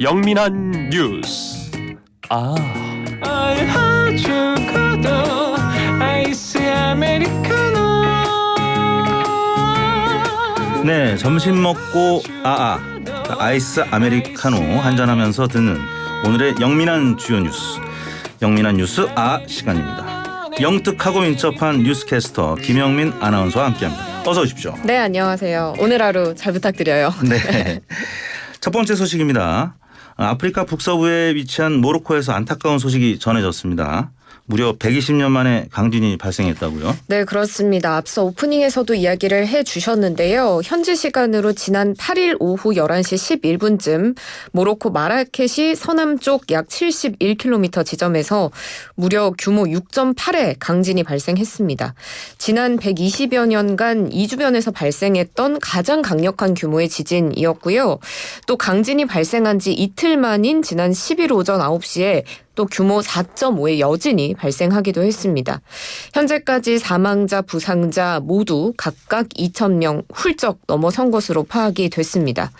영민한 뉴스. 알려주고도 아이스 아메리카노. 네, 점심 먹고 아이스 아메리카노 한잔하면서 듣는 오늘의 영민한 주요 뉴스. 영민한 뉴스 시간입니다. 영특하고 민첩한 뉴스캐스터 김영민 아나운서와 함께합니다. 어서 오십시오. 네, 안녕하세요. 오늘 하루 잘 부탁드려요. 네, 첫 번째 소식입니다. 아프리카 북서부에 위치한 모로코에서 안타까운 소식이 전해졌습니다. 무려 120년 만에 강진이 발생했다고요? 네, 그렇습니다. 앞서 오프닝에서도 이야기를 해주셨는데요. 현지 시간으로 지난 8일 오후 11시 11분쯤 모로코 마라케시 서남쪽 약 71km 지점에서 무려 규모 6.8의 강진이 발생했습니다. 지난 120여 년간 이 주변에서 발생했던 가장 강력한 규모의 지진이었고요. 또 강진이 발생한 지 이틀 만인 지난 10일 오전 9시에 또 규모 4.5의 여진이 발생하기도 했습니다. 현재까지 사망자, 부상자 모두 각각 2,000명 훌쩍 넘어선 것으로 파악이 됐습니다.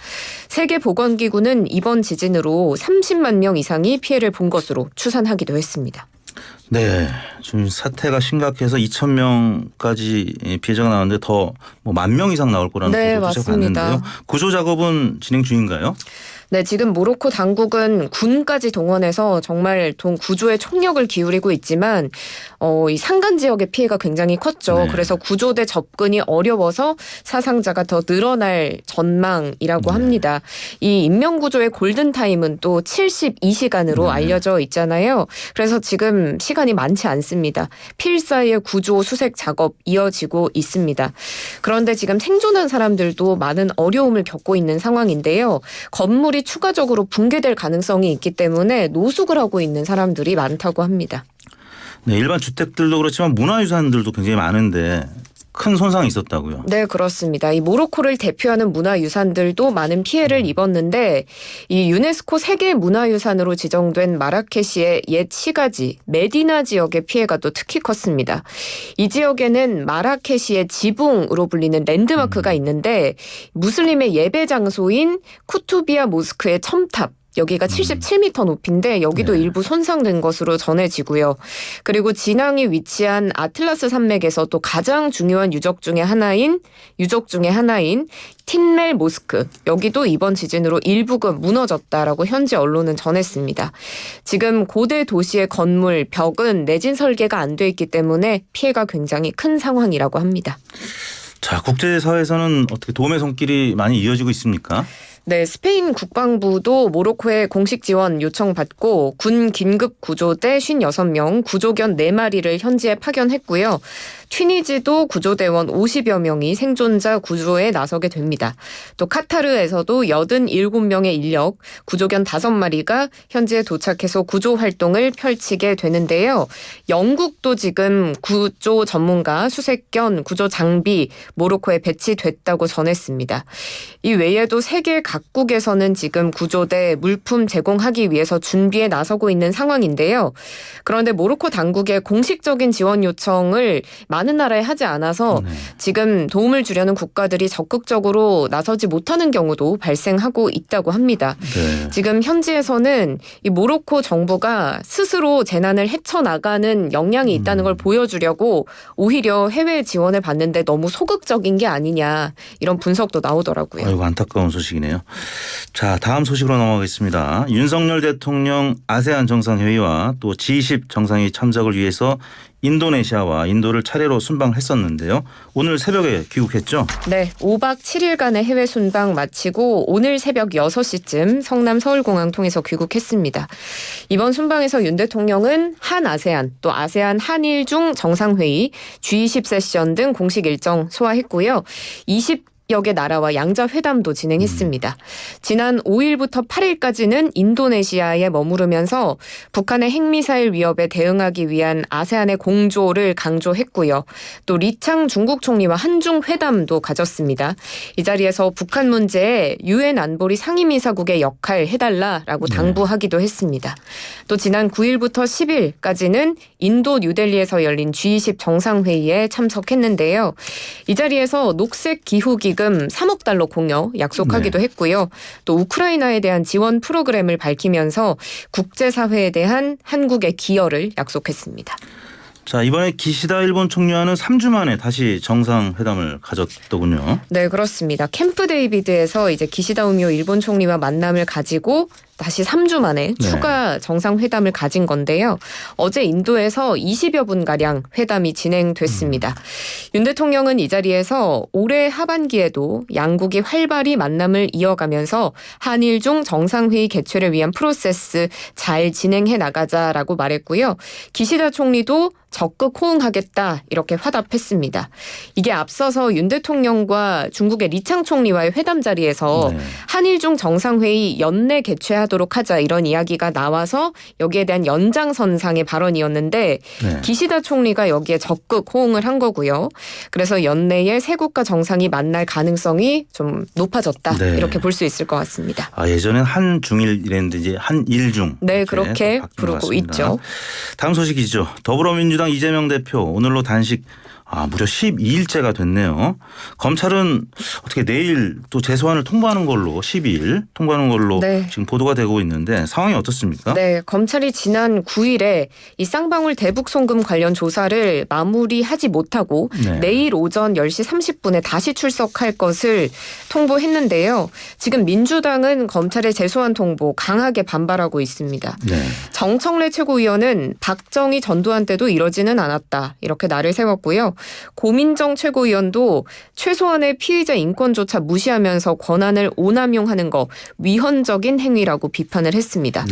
세계보건기구는 이번 지진으로 30만 명 이상이 피해를 본 것으로 추산하기도 했습니다. 네, 지금 사태가 심각해서 2,000명까지 피해자가 나왔는데 더 10,000명 이상 나올 거라는 네, 보도도 제가 봤는데요. 구조 작업은 진행 중인가요? 네, 지금 모로코 당국은 군까지 동원해서 정말 구조에 총력을 기울이고 있지만 이 산간 지역의 피해가 굉장히 컸죠. 네. 그래서 구조대 접근이 어려워서 사상자가 더 늘어날 전망이라고 합니다. 이 인명구조의 골든타임은 또 72시간으로 알려져 있잖아요. 그래서 지금 시간이 많지 않습니다. 필사의 구조 수색 작업 이어지고 있습니다. 그런데 지금 생존한 사람들도 많은 어려움을 겪고 있는 상황인데요. 건물이 추가적으로 붕괴될 가능성이 있기 때문에 노숙을 하고 있는 사람들이 많다고 합니다. 네, 일반 주택들도 그렇지만 문화유산들도 굉장히 많은데 큰 손상이 있었다고요? 네, 그렇습니다. 이 모로코를 대표하는 문화유산들도 많은 피해를 입었는데 이 유네스코 세계 문화유산으로 지정된 마라케시의 옛 시가지 메디나 지역의 피해가 또 특히 컸습니다. 이 지역에는 마라케시의 지붕으로 불리는 랜드마크가 있는데 무슬림의 예배 장소인 쿠투비아 모스크의 첨탑 여기가 77m 높이인데 여기도 일부 손상된 것으로 전해지고요. 그리고 진앙이 위치한 아틀라스 산맥에서 또 가장 중요한 유적 중에 하나인 틴멜 모스크 여기도 이번 지진으로 일부가 무너졌다라고 현지 언론은 전했습니다. 지금 고대 도시의 건물, 벽은 내진 설계가 안 돼 있기 때문에 피해가 굉장히 큰 상황이라고 합니다. 자, 국제사회에서는 어떻게 도움의 손길이 많이 이어지고 있습니까? 네, 스페인 국방부도 모로코에 공식 지원 요청받고 군 긴급 구조대 56명, 구조견 4마리를 현지에 파견했고요. 튀니지도 구조대원 50여 명이 생존자 구조에 나서게 됩니다. 또 카타르에서도 87명의 인력, 구조견 5마리가 현지에 도착해서 구조 활동을 펼치게 되는데요. 영국도 지금 구조 전문가, 수색견, 구조 장비 모로코에 배치됐다고 전했습니다. 이 외에도 세계 각국에서는 지금 구조대 물품 제공하기 위해서 준비에 나서고 있는 상황인데요. 그런데 모로코 당국의 공식적인 지원 요청을 많은 나라에 하지 않아서 지금 도움을 주려는 국가들이 적극적으로 나서지 못하는 경우도 발생하고 있다고 합니다. 네. 지금 현지에서는 이 모로코 정부가 스스로 재난을 헤쳐나가는 역량이 있다는 걸 보여주려고 오히려 해외 지원을 받는데 너무 소극적인 게 아니냐 이런 분석도 나오더라고요. 아이고, 안타까운 소식이네요. 자, 다음 소식으로 넘어가겠습니다. 윤석열 대통령 아세안 정상회의와 또 G20 정상회의 참석을 위해서 인도네시아와 인도를 차례로 순방을 했었는데요. 오늘 새벽에 귀국했죠? 네, 5박 7일간의 해외 순방 마치고 오늘 새벽 6시쯤 성남 서울공항 통해서 귀국했습니다. 이번 순방에서 윤 대통령은 한아세안 또 아세안 한일중 정상회의, G20 세션 등 공식 일정 소화했고요. 20여 개 나라와 양자회담도 진행했습니다. 지난 5일부터 8일까지는 인도네시아에 머무르면서 북한의 핵미사일 위협에 대응하기 위한 아세안의 공조를 강조했고요. 또 리창 중국 총리와 한중회담도 가졌습니다. 이 자리에서 북한 문제에 유엔 안보리 상임이사국의 역할 해달라라고 당부하기도 했습니다. 또 지난 9일부터 10일까지는 인도 뉴델리에서 열린 G20 정상회의에 참석했는데요. 이 자리에서 녹색 기후기금 기금 3억 달러 공여 약속하기도 했고요. 또 우크라이나에 대한 지원 프로그램을 밝히면서 국제사회에 대한 한국의 기여를 약속했습니다. 자, 이번에 기시다 일본 총리와는 3주 만에 다시 정상회담을 가졌더군요. 네, 그렇습니다. 캠프 데이비드에서 이제 기시다 우미오 일본 총리와 만남을 가지고 다시 3주 만에 추가 정상회담을 가진 건데요. 어제 인도에서 20여 분가량 회담이 진행됐습니다. 윤 대통령은 이 자리에서 올해 하반기에도 양국이 활발히 만남을 이어가면서 한일 중 정상회의 개최를 위한 프로세스 잘 진행해 나가자라고 말했고요. 기시다 총리도 적극 호응하겠다 이렇게 화답했습니다. 이게 앞서서 윤 대통령과 중국의 리창 총리와의 회담 자리에서 한일 중 정상회의 연내 개최하도록 하자 이런 이야기가 나와서 여기에 대한 연장선상의 발언이었는데 기시다 총리가 여기에 적극 호응을 한 거고요. 그래서 연내에 세 국가 정상이 만날 가능성이 좀 높아졌다 이렇게 볼 수 있을 것 같습니다. 아, 예전엔 한중일 이랬는데 이제 한일중. 네, 그렇게 부르고 있죠. 다음 소식이죠. 더불어민주당 이재명 대표 오늘로 단식 무려 12일째가 됐네요. 검찰은 어떻게 내일 또 재소환을 통보하는 걸로 12일 통보하는 걸로 지금 보도가 되고 있는데 상황이 어떻습니까? 네, 검찰이 지난 9일에 이 쌍방울 대북 송금 관련 조사를 마무리하지 못하고 내일 오전 10시 30분에 다시 출석할 것을 통보했는데요. 지금 민주당은 검찰의 재소환 통보 강하게 반발하고 있습니다. 정청래 최고위원은 박정희 전두환 때도 이러지는 않았다. 이렇게 날을 세웠고요. 고민정 최고위원도 최소한의 피의자 인권조차 무시하면서 권한을 오남용하는 거 위헌적인 행위라고 비판을 했습니다.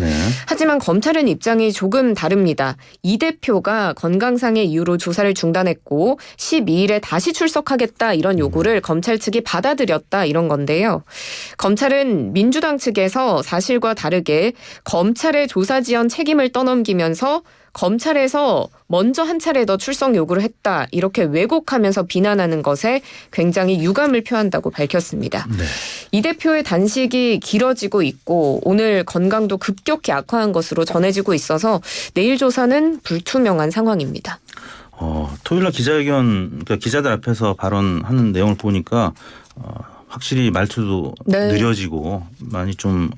하지만 검찰은 입장이 조금 다릅니다. 이 대표가 건강상의 이유로 조사를 중단했고 12일에 다시 출석하겠다 이런 요구를 검찰 측이 받아들였다 이런 건데요. 검찰은 민주당 측에서 사실과 다르게 검찰의 조사 지연 책임을 떠넘기면서 검찰에서 먼저 한 차례 더 출석 요구를 했다 이렇게 왜곡하면서 비난하는 것에 굉장히 유감을 표한다고 밝혔습니다. 이 대표의 단식이 길어지고 있고 오늘 건강도 급격히 악화한 것으로 전해지고 있어서 내일 조사는 불투명한 상황입니다. 토요일날 기자회견 그러니까 기자들 앞에서 발언하는 내용을 보니까 확실히 말투도 느려지고 많이 좀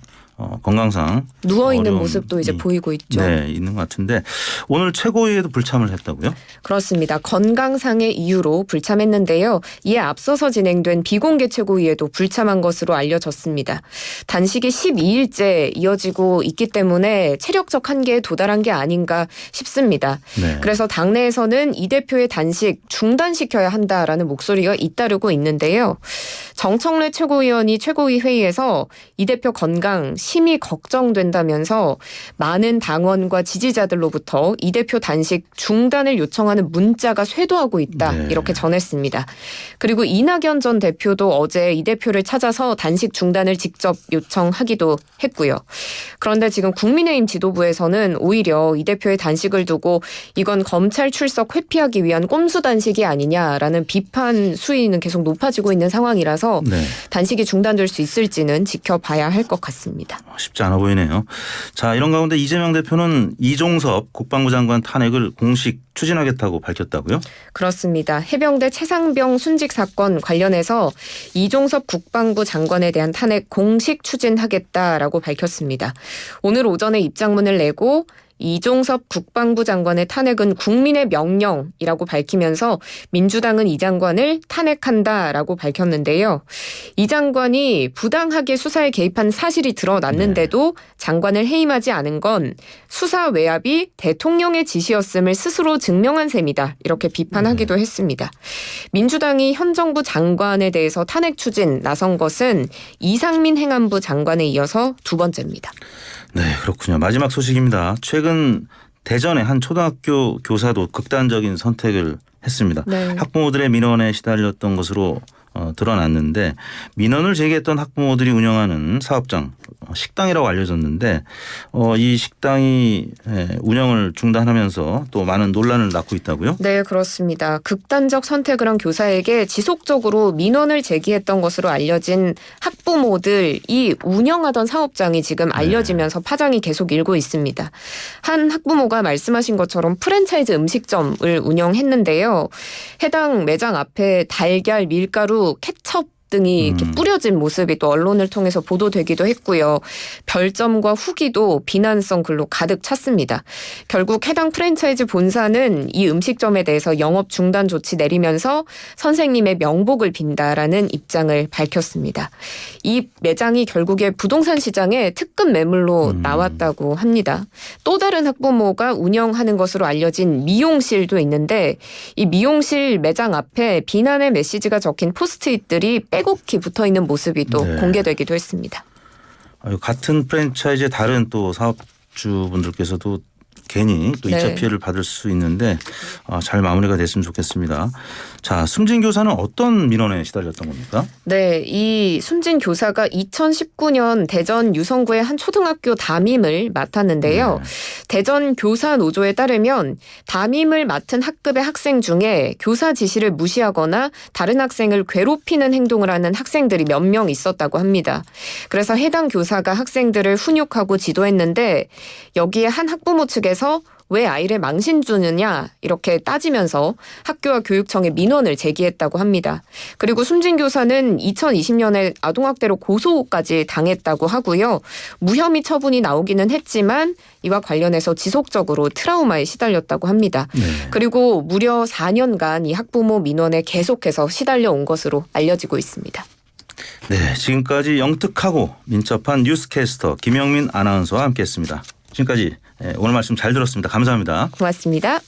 건강상 누워있는 모습도 이제 보이고 있죠. 네, 있는 것 같은데 오늘 최고위에도 불참을 했다고요? 그렇습니다. 건강상의 이유로 불참했는데요. 이에 앞서서 진행된 비공개 최고위에도 불참한 것으로 알려졌습니다. 단식이 12일째 이어지고 있기 때문에 체력적 한계에 도달한 게 아닌가 싶습니다. 그래서 당내에서는 이 대표의 단식 중단시켜야 한다라는 목소리가 잇따르고 있는데요. 정청래 최고위원이 최고위 회의에서 이 대표 건강 심히 걱정된다면서 많은 당원과 지지자들로부터 이 대표 단식 중단을 요청하는 문자가 쇄도하고 있다 이렇게 전했습니다. 그리고 이낙연 전 대표도 어제 이 대표를 찾아서 단식 중단을 직접 요청하기도 했고요. 그런데 지금 국민의힘 지도부에서는 오히려 이 대표의 단식을 두고 이건 검찰 출석 회피하기 위한 꼼수 단식이 아니냐라는 비판 수위는 계속 높아지고 있는 상황이라서 단식이 중단될 수 있을지는 지켜봐야 할 것 같습니다. 쉽지 않아 보이네요. 자, 이런 가운데 이재명 대표는 이종섭 국방부 장관 탄핵을 공식 추진하겠다고 밝혔다고요? 그렇습니다. 해병대 최상병 순직 사건 관련해서 이종섭 국방부 장관에 대한 탄핵 공식 추진하겠다라고 밝혔습니다. 오늘 오전에 입장문을 내고 이종섭 국방부 장관의 탄핵은 국민의 명령이라고 밝히면서 민주당은 이 장관을 탄핵한다라고 밝혔는데요. 이 장관이 부당하게 수사에 개입한 사실이 드러났는데도 장관을 해임하지 않은 건 수사 외압이 대통령의 지시였음을 스스로 증명한 셈이다. 이렇게 비판하기도 했습니다. 민주당이 현 정부 장관에 대해서 탄핵 추진 나선 것은 이상민 행안부 장관에 이어서 두 번째입니다. 네, 그렇군요. 마지막 소식입니다. 최근 대전의 한 초등학교 교사도 극단적인 선택을 했습니다. 학부모들의 민원에 시달렸던 것으로 드러났는데 민원을 제기했던 학부모들이 운영하는 사업장 식당이라고 알려졌는데 이 식당이 운영을 중단하면서 또 많은 논란을 낳고 있다고요? 네, 그렇습니다. 극단적 선택을 한 교사에게 지속적으로 민원을 제기했던 것으로 알려진 학부모들이 운영하던 사업장이 지금 알려지면서 파장이 계속 일고 있습니다. 한 학부모가 말씀하신 것처럼 프랜차이즈 음식점을 운영했는데요. 해당 매장 앞에 달걀, 밀가루, 케첩 등이 이렇게 뿌려진 모습이 또 언론을 통해서 보도되기도 했고요. 별점과 후기도 비난성 글로 가득 찼습니다. 결국 해당 프랜차이즈 본사는 이 음식점에 대해서 영업 중단 조치 내리면서 선생님의 명복을 빈다라는 입장을 밝혔습니다. 이 매장이 결국에 부동산 시장에 특급 매물로 나왔다고 합니다. 또 다른 학부모가 운영하는 것으로 알려진 미용실도 있는데 이 미용실 매장 앞에 비난의 메시지가 적힌 포스트잇들이 빼곡히 붙어있는 모습이 또 네. 공개되기도 했습니다. 같은 프랜차이즈의 다른 또 사업주분들께서도 괜히 또 2차 네. 피해를 받을 수 있는데 잘 마무리가 됐으면 좋겠습니다. 자, 숨진 교사는 어떤 민원에 시달렸던 겁니까? 네, 이 숨진 교사가 2019년 대전 유성구의 한 초등학교 담임을 맡았는데요. 대전 교사 노조에 따르면 담임을 맡은 학급의 학생 중에 교사 지시를 무시하거나 다른 학생을 괴롭히는 행동을 하는 학생들이 몇 명 있었다고 합니다. 그래서 해당 교사가 학생들을 훈육하고 지도했는데 여기에 한 학부모 측에서 왜 아이를 망신 주느냐 이렇게 따지면서 학교와 교육청에 민원을 제기했다고 합니다. 그리고 숨진 교사는 2020년에 아동학대로 고소까지 당했다고 하고요. 무혐의 처분이 나오기는 했지만 이와 관련해서 지속적으로 트라우마에 시달렸다고 합니다. 네. 그리고 무려 4년간 이 학부모 민원에 계속해서 시달려 온 것으로 알려지고 있습니다. 네, 지금까지 영특하고 민첩한 뉴스캐스터 김영민 아나운서와 함께했습니다. 지금까지 오늘 말씀 잘 들었습니다. 감사합니다. 고맙습니다.